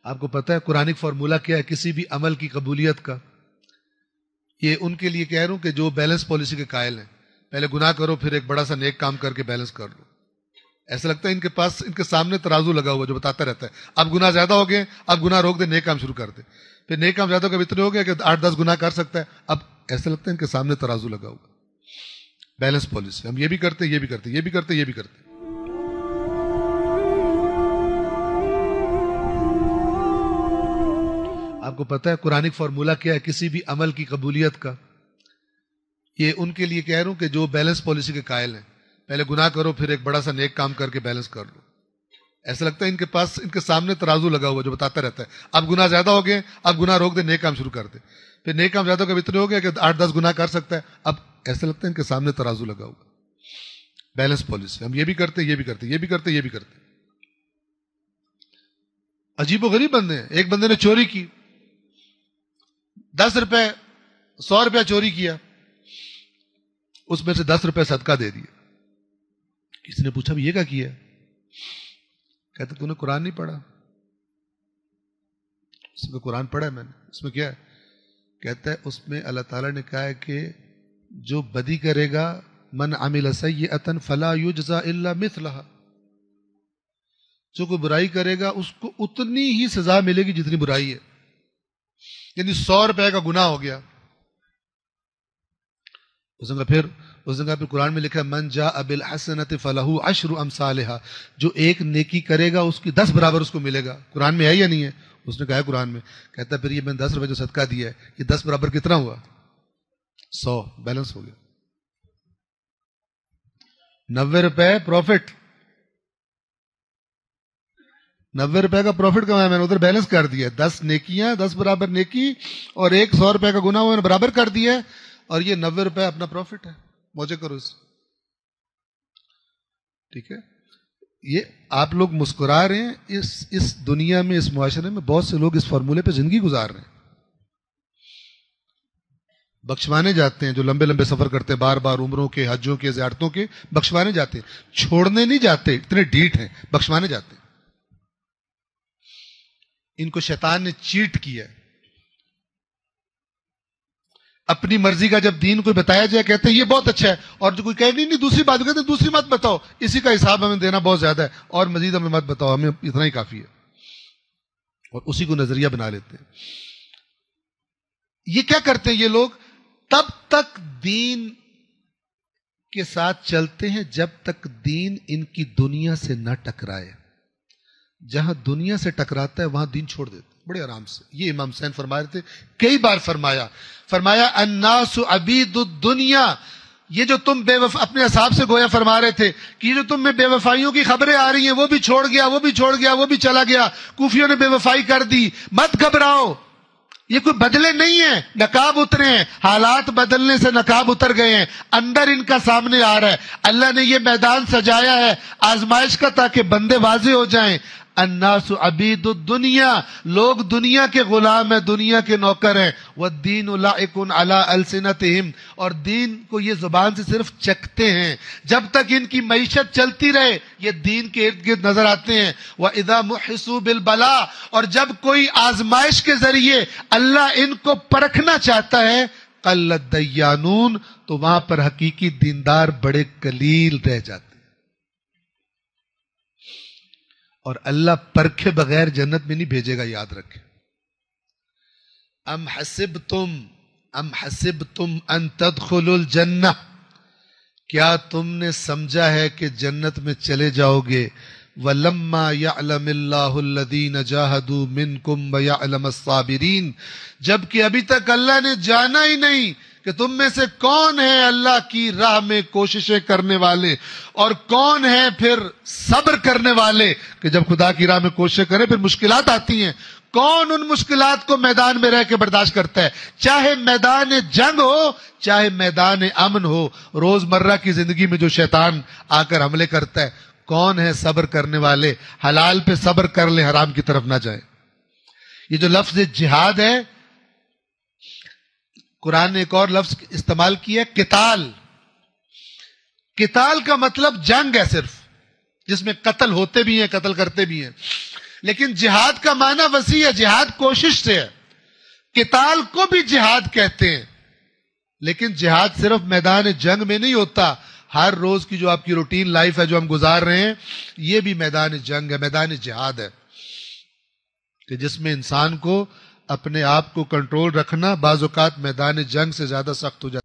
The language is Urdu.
آپ کو پتہ ہے قرآنک فارمولہ کیا ہے کسی بھی عمل کی قبولیت کا؟ یہ ان کے لیے کہہ رہا ہوں کہ جو بیلنس پالیسی کے قائل ہیں، پہلے گناہ کرو پھر ایک بڑا سا نیک کام کر کے بیلنس کر لو. ایسا لگتا ہے ان کے پاس ان کے سامنے ترازو لگا ہوا جو بتاتا رہتا ہے اب گناہ زیادہ ہو گئے، اب گناہ روک دے، نیک کام شروع کر دے. پھر نیک کام زیادہ ہو گئے، اتنے ہو گئے کہ 8-10 گناہ کر سکتا ہے. اب ایسا لگتا ہے ان کے سامنے ترازو لگا ہوا. بیلنس پالیسی، ہم یہ بھی کرتے یہ بھی کرتے یہ بھی کرتے یہ بھی کرتے. آپ کو پتہ ہے قرآنک فارمولہ کیا ہے کسی بھی عمل کی قبولیت کا؟ یہ ان کے لیے کہہ رہا ہوں کہ جو بیلنس پالیسی کے قائل ہیں، پہلے گناہ کرو پھر ایک بڑا سا نیک کام کر کے بیلنس کر لو. ایسا لگتا ہے ان کے پاس ان کے سامنے ترازو لگا ہوا جو بتاتا رہتا ہے اب گناہ زیادہ ہو گئے، اب گناہ روک دے، نیک کام شروع کر دے. پھر نیک کام زیادہ ہو گئے، اتنے ہو گئے کہ 8-10 گناہ کر سکتا ہے. اب ایسا لگتا ہے ان کے سامنے ترازو لگا ہوا. بیلنس پالیسی، ہم یہ بھی کرتے یہ بھی کرتے یہ بھی کرتے یہ بھی کرتے. عجیب و غریب بندے ہیں. ایک بندے نے چوری کی، 10 روپے 100 روپیہ چوری کیا، اس میں سے 10 روپے صدقہ دے دیے. کسی نے پوچھا یہ کیا کیا؟ کہتے تو نے قرآن نہیں پڑھا. اس میں قرآن پڑھا ہے میں نے. اس میں کیا ہے؟ کہتا ہے اس میں اللہ تعالیٰ نے کہا ہے کہ جو بدی کرے گا من عمل سیئۃ فلا یجزا الا مثلها، جو کوئی برائی کرے گا اس کو اتنی ہی سزا ملے گی جتنی برائی ہے. یعنی 100 روپے کا گناہ ہو گیا، اس نے کہا قرآن میں لکھا ہے من جاء بالحسنۃ فلہ 10 امثالها، جو ایک نیکی کرے گا اس کی 10 برابر اس کو ملے گا. قرآن میں ہے یا نہیں ہے؟ اس نے کہا ہے قرآن میں. کہتا ہے پھر یہ میں 10 روپے جو صدقہ دیا ہے یہ 10 برابر کتنا ہوا؟ 100. بیلنس ہو گیا. 90 روپے پروفٹ، 90 روپے کا پروفٹ کمایا میں نے، ادھر بیلنس کر دیا. 10 نیکیاں، 10 برابر نیکی، اور ایک 100 روپے کا گناہ میں نے برابر کر دیا، اور یہ 90 روپے اپنا پروفٹ ہے. موجے کرو اس. ٹھیک ہے، یہ آپ لوگ مسکرا رہے ہیں. اس دنیا میں، اس معاشرے میں بہت سے لوگ اس فارمولے پہ زندگی گزار رہے ہیں. بخشوانے جاتے ہیں جو لمبے لمبے سفر کرتے ہیں، بار بار عمروں کے، حجوں کے، زیارتوں کے، بخشوانے جاتے ہیں. چھوڑنے نہیں جاتے، اتنے ڈھیٹ ہیں، بخشوانے جاتے ہیں. ان کو شیطان نے چیٹ کیا ہے. اپنی مرضی کا جب دین کوئی بتایا جائے کہتے ہیں یہ بہت اچھا ہے، اور جو کوئی کہے نہیں دوسری بات کہتے ہیں دوسری مت بتاؤ، اسی کا حساب ہمیں دینا بہت زیادہ ہے، اور مزید ہمیں مت بتاؤ، ہمیں اتنا ہی کافی ہے، اور اسی کو نظریہ بنا لیتے ہیں. یہ کیا کرتے ہیں یہ لوگ؟ تب تک دین کے ساتھ چلتے ہیں جب تک دین ان کی دنیا سے نہ ٹکرائے. جہاں دنیا سے ٹکراتا ہے وہاں دین چھوڑ دیتے بڑے آرام سے. یہ امام حسین فرما رہے تھے، کئی بار فرمایا الناس عبید الدنیا. یہ جو تم اپنے اصحاب سے گویا فرما رہے تھے کہ یہ جو تم میں بے وفائیوں کی خبریں آ رہی ہیں، وہ بھی چھوڑ گیا، وہ بھی چھوڑ گیا، وہ بھی چلا گیا، کوفیوں نے بے وفائی کر دی، مت گھبراؤ. یہ کوئی بدلے نہیں ہیں، نقاب اترے ہیں، حالات بدلنے سے نقاب اتر گئے ہیں، اندر ان کا سامنے آ رہا ہے. اللہ نے یہ میدان سجایا ہے آزمائش کا تاکہ بندے واضح ہو جائیں. الناس عبید الدنیا، لوگ دنیا کے غلام ہیں، دنیا کے نوکر ہیں. والدین لائق علی السنتہم، اور دین کو یہ زبان سے صرف چکھتے ہیں. جب تک ان کی معیشت چلتی رہے یہ دین کے ارد گرد نظر آتے ہیں. وَإِذَا مُحِسُوا بِالْبَلَاءِ، اور جب کوئی آزمائش کے ذریعے اللہ ان کو پرکھنا چاہتا ہے قَلَّ الدَّيَّانُونَ، تو وہاں پر حقیقی دیندار بڑے قلیل رہ جاتے ہیں. اور اللہ پرکھے بغیر جنت میں نہیں بھیجے گا، یاد رکھیں. ام حسبتم ان تدخلوا الجنہ، کیا تم نے سمجھا ہے کہ جنت میں چلے جاؤ گے؟ وَلَمَّا يَعْلَمِ اللَّهُ الَّذِينَ جَاهَدُوا مِنْكُمْ وَيَعْلَمَ الصَّابِرِينَ، جبکہ ابھی تک اللہ نے جانا ہی نہیں کہ تم میں سے کون ہے اللہ کی راہ میں کوششیں کرنے والے، اور کون ہے پھر صبر کرنے والے کہ جب خدا کی راہ میں کوششیں کریں پھر مشکلات آتی ہیں. کون ان مشکلات کو میدان میں رہ کے برداشت کرتا ہے، چاہے میدان جنگ ہو چاہے میدان امن ہو. روز مرہ کی زندگی میں جو شیطان آ کر حملے کرتا ہے، کون ہے صبر کرنے والے؟ حلال پہ صبر کر لے، حرام کی طرف نہ جائے. یہ جو لفظ جہاد ہے، قرآن نے ایک اور لفظ استعمال کیا ہے، قتال. قتال کا مطلب جنگ ہے صرف، جس میں قتل ہوتے بھی ہیں، قتل کرتے بھی ہیں. لیکن جہاد کا معنی وسیع ہے، جہاد کوشش سے ہے، قتال کو بھی جہاد کہتے ہیں، لیکن جہاد صرف میدان جنگ میں نہیں ہوتا، ہر روز کی جو آپ کی روٹین لائف ہے جو ہم گزار رہے ہیں، یہ بھی میدان جنگ ہے، میدان جہاد ہے، کہ جس میں انسان کو اپنے آپ کو کنٹرول رکھنا بعض اوقات میدان جنگ سے زیادہ سخت ہو جاتا ہے۔